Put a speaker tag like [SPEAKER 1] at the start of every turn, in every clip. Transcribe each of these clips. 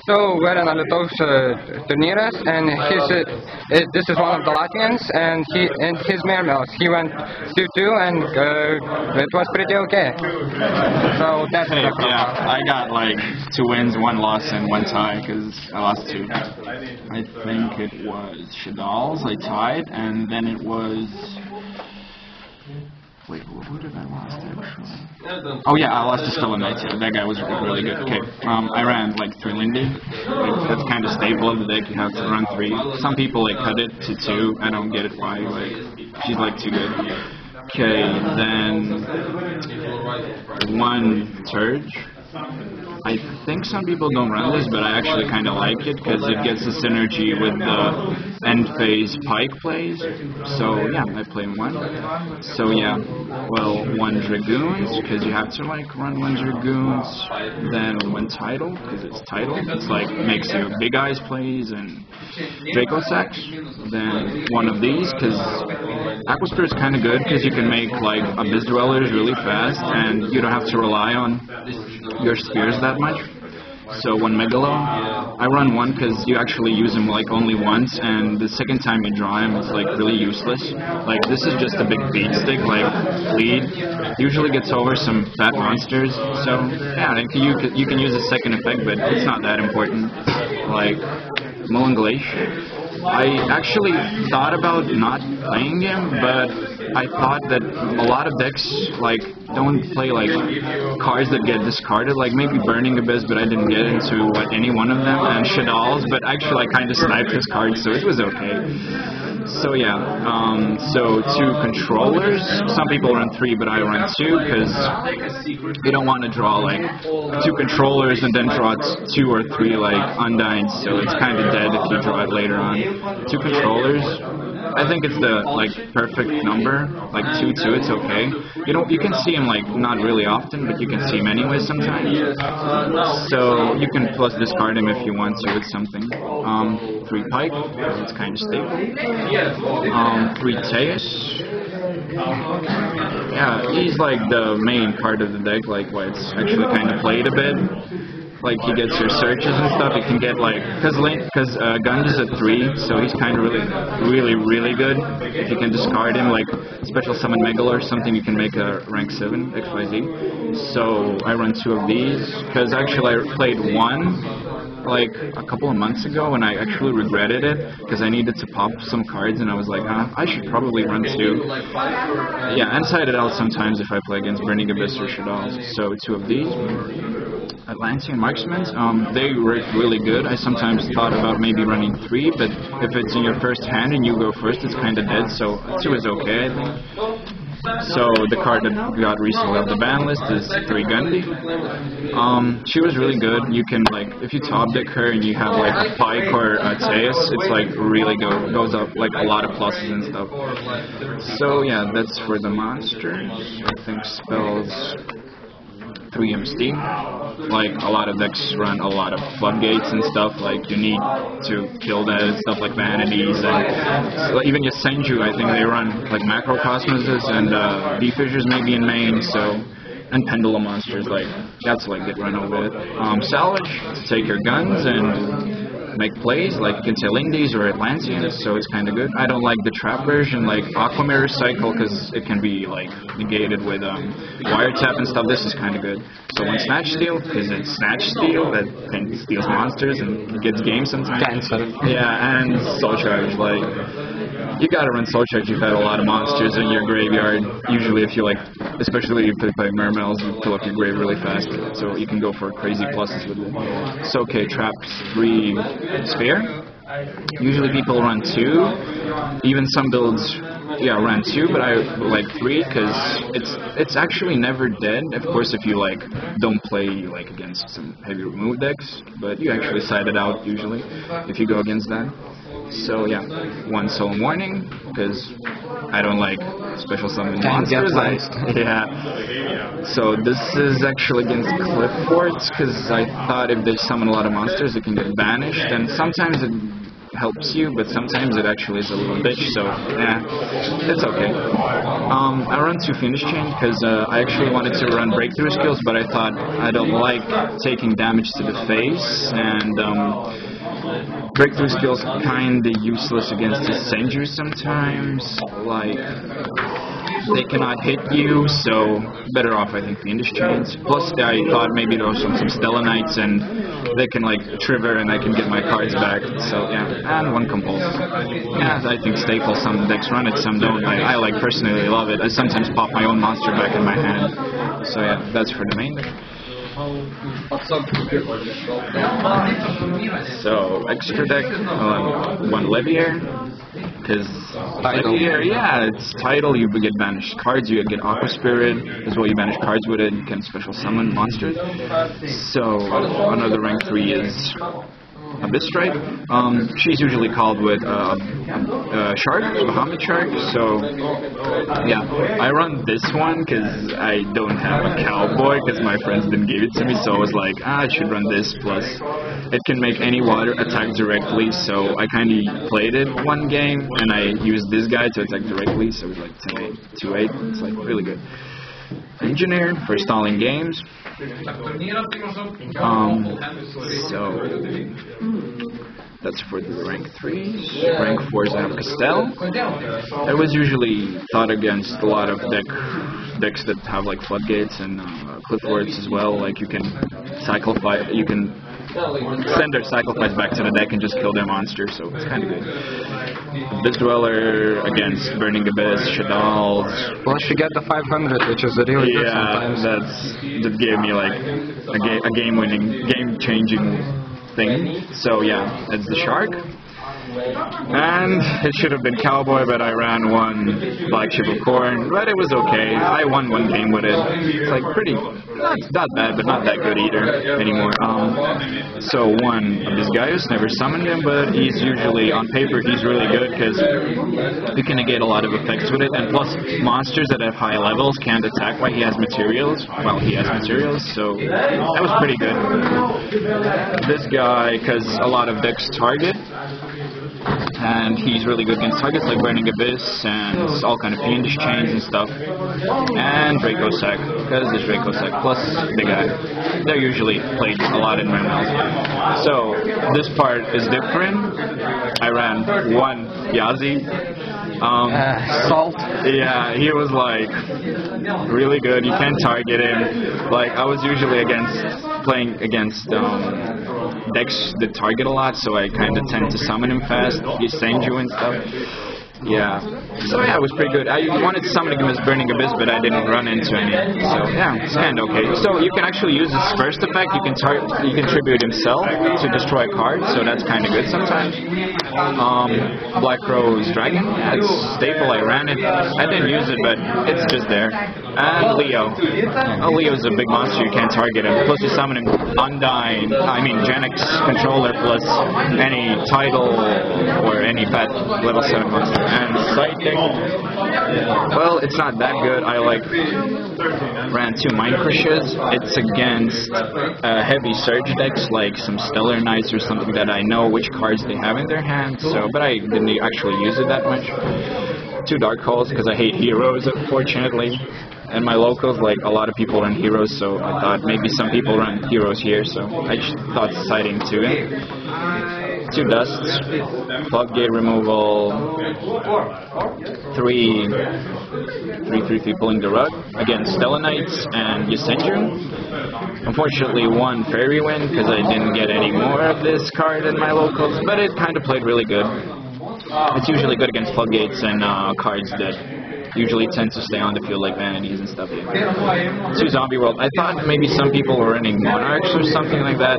[SPEAKER 1] So we're in Alytaus turniras, and this is one of the Latvians, and his Mermails. He went 2-2, and it was pretty okay. So that's
[SPEAKER 2] hey, yeah, I got like 2 wins, 1 loss, and 1 tie because I lost 2. I think it was Alytaus I tied, and then it was. Wait, who did I lost actually? Oh yeah, I lost to Alytaus. Yeah, that guy was really good. Okay, I ran like 3 Lindy. That's kind of staple of the deck. You have to run 3. Some people like cut it to 2. I don't get it why. Like she's like too good. Okay, then 1 Surge. I think some people don't run this, but I actually kind of like it because it gets the synergy with the end phase pike plays. So yeah, I play 1. So yeah, well, 1 Dragoons because you have to like run 1 Dragoons, then 1 Tidal because it's Tidal. It's like makes you big eyes plays and Draco Sacks. Then 1 of these because Aquasphere is kind of good because you can make like Abyss Dwellers really fast and you don't have to rely on your spears that much. So 1 Megalo. I run 1 because you actually use him like only once, and the second time you draw him, it's like really useless. Like this is just a big beat stick, like lead. Usually gets over some fat monsters. So yeah, I think you can use a second effect, but it's not that important. Like Glacier. I actually thought about not playing him, but I thought that a lot of decks like don't play like cards that get discarded, like maybe Burning Abyss, but I didn't get into any one of them, and Alytaus, but actually I kind of sniped his card, so it was okay. So yeah, so 2 controllers. Some people run 3, but I run 2 because you don't want to draw like 2 controllers and then draw 2 or 3 like Undynes, so it's kind of dead if you draw it later on. 2 controllers. I think it's the like perfect number, like 2-2. It's okay. You can see him like not really often, but you can see him anyway sometimes. So you can plus discard him if you want to with something. 3 Pike, it's kind of stable. 3 Teus. Yeah, he's like the main part of the deck, like why it's actually kind of played a bit. Like he gets your searches and stuff. He can get like because Gund is at 3, so he's kind of really good. If you can discard him, like special summon Megalo or something, you can make a rank 7 XYZ. So I run 2 of these because actually I played 1 like a couple of months ago and I actually regretted it because I needed to pop some cards and I was like, I should probably run 2. Yeah, and side it out sometimes if I play against Burning Abyss or Alytaus. So 2 of these. Atlantean Marksmen, they work really good. I sometimes thought about maybe running 3, but if it's in your first hand and you go first, it's kind of dead, so 2 is okay, I think. So the card that got recently off the ban list is 3 Gundy. She was really good. You can like, if you top deck her and you have like a Pike or a Teus, it's like really good. Goes up like a lot of pluses and stuff. So yeah, that's for the monsters. I think spells 3 MST. Like a lot of decks run a lot of floodgates and stuff, like you need to kill that and stuff like vanities and so even Yasenju, I think they run like macrocosmoses and B-fissures maybe in main, so and pendulum monsters, like that's like get run over it. Salvage to take your guns and make plays, like you can say Lindies or Atlanteans, so it's kind of good. I don't like the trap version, like Aqua Mirror Cycle, because it can be like negated with wiretap and stuff. This is kind of good. So 1 Snatch Steal, because it's Snatch Steal that steals monsters and gets games sometimes. Yeah, and Soul Charge, like you gotta run Soul Charge. You've had a lot of monsters in your graveyard. Usually, if you like, especially if you play Mermails, you fill up your grave really fast, so you can go for crazy pluses with it. So okay, traps 3 Spare. Usually people run 2. Even some builds, yeah, run 2, but I like 3 because it's actually never dead. Of course, if you like don't play like against some heavy remove decks, but you actually side it out usually if you go against that. So yeah, 1 Soul Warning because I don't like special summon monsters. Yeah. So this is actually against Cliff Forts because I thought if they summon a lot of monsters, it can get banished, and sometimes it helps you, but sometimes it actually is a little bitch, so yeah, it's okay. I run 2 Fiendish Chain because I actually wanted to run breakthrough skills, but I thought I don't like taking damage to the face, and breakthrough skills kinda useless against the Senju sometimes, like they cannot hit you, so better off I think Fiendish Chains. Plus I thought maybe there was some Stellar Knights and they can like trigger and I can get my cards back, so yeah, and 1 Compulse. Yeah, I think staple, some decks run it, some don't. I like personally love it. I sometimes pop my own monster back in my hand, so yeah, that's for the main deck. So extra deck, 1 Latvio, because Latvio, yeah, it's title, you get banished cards, you get Aqua Spirit, as well you banish cards with it, you can special summon monsters. So another rank 3 is Abyss Strike. She's usually called with Shark, Bahamut Shark, so yeah, I run this one because I don't have a Cowboy because my friends didn't give it to me, so I was like, I should run this, plus it can make any water attack directly, so I kind of played it 1 game and I used this guy to attack directly, so it was like 10-8, 2-8, it's like really good. Engineer for stalling games. So that's for the rank 3s. Rank 4s I have Castell. I was usually thought against a lot of decks that have like floodgates and cliffwords as well. Like you can sacrifice, you can send their sacrifice back to the deck and just kill their monster, so it's kind of good. Abyss Dweller against Burning Abyss, Shaddolls.
[SPEAKER 1] Plus you get the 500, which is really good sometimes.
[SPEAKER 2] That gave me like a game-winning, game-changing thing. So yeah, that's the Shark. And it should have been Cowboy, but I ran 1 Black Chip of Corn, but it was okay. I won 1 game with it. It's like pretty, not bad, but not that good either anymore. So 1 of these guys, never summoned him, but he's usually, on paper, he's really good because you can negate a lot of effects with it, and plus monsters that have high levels can't attack while he has materials. Well, he has materials, so that was pretty good. This guy, because a lot of decks target, and he's really good against targets like Burning Abyss and all kind of Fiendish Chains and stuff. And Draco Sack, because there's Draco Sack plus the guy. They're usually played a lot in Mermails. So this part is different. I ran 1 Yazi.
[SPEAKER 1] Salt.
[SPEAKER 2] Yeah, he was like really good. You can't target him. Like I was usually playing against decks that target a lot, so I kind of tend to summon him fast. He send you and stuff. Yeah. So yeah, it was pretty good. I wanted to summon him as Burning Abyss, but I didn't run into any. So yeah, it's kind of okay. So you can actually use his first effect. You can tribute himself to destroy a card, so that's kind of good sometimes. Black Rose Dragon. Yeah, it's staple. I ran it. I didn't use it, but it's just there. And Leo. Leo's a big monster. You can't target him. Plus you summon him Undying. Genix controller plus any title or any pet level 7 monster. And Sighting, well, it's not that good. I ran 2 Mind Crushes. It's against heavy surge decks like some Stellar Knights or something that I know which cards they have in their hand. So, but I didn't actually use it that much. 2 Dark Holes because I hate heroes, unfortunately. And my locals, like a lot of people run heroes, so I thought maybe some people run heroes here, so I just thought Sighting 2. 2 Dusts, Floodgate removal, 3 pulling the rug against Stellar Knights and Ysenju. Unfortunately 1 Fairy Wind because I didn't get any more of this card in my locals, but it kind of played really good. It's usually good against Floodgates and cards that usually tend to stay on the field like Vanities and stuff. Yeah. 2 Zombie World. I thought maybe some people were running Monarchs or something like that,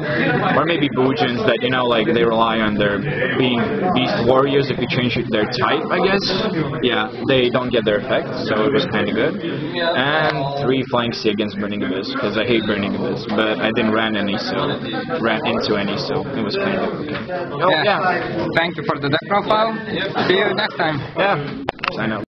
[SPEAKER 2] or maybe Boojins that, you know, like they rely on their being Beast Warriors. If you change their type, I guess, yeah, they don't get their effect, so it was kind of good. And 3 Flying Sea against Burning Abyss, because I hate Burning Abyss, but I didn't ran into any, so it was kind of okay. Oh, yeah.
[SPEAKER 1] Thank you for the deck profile. See you next time.
[SPEAKER 2] Yeah. Sign up.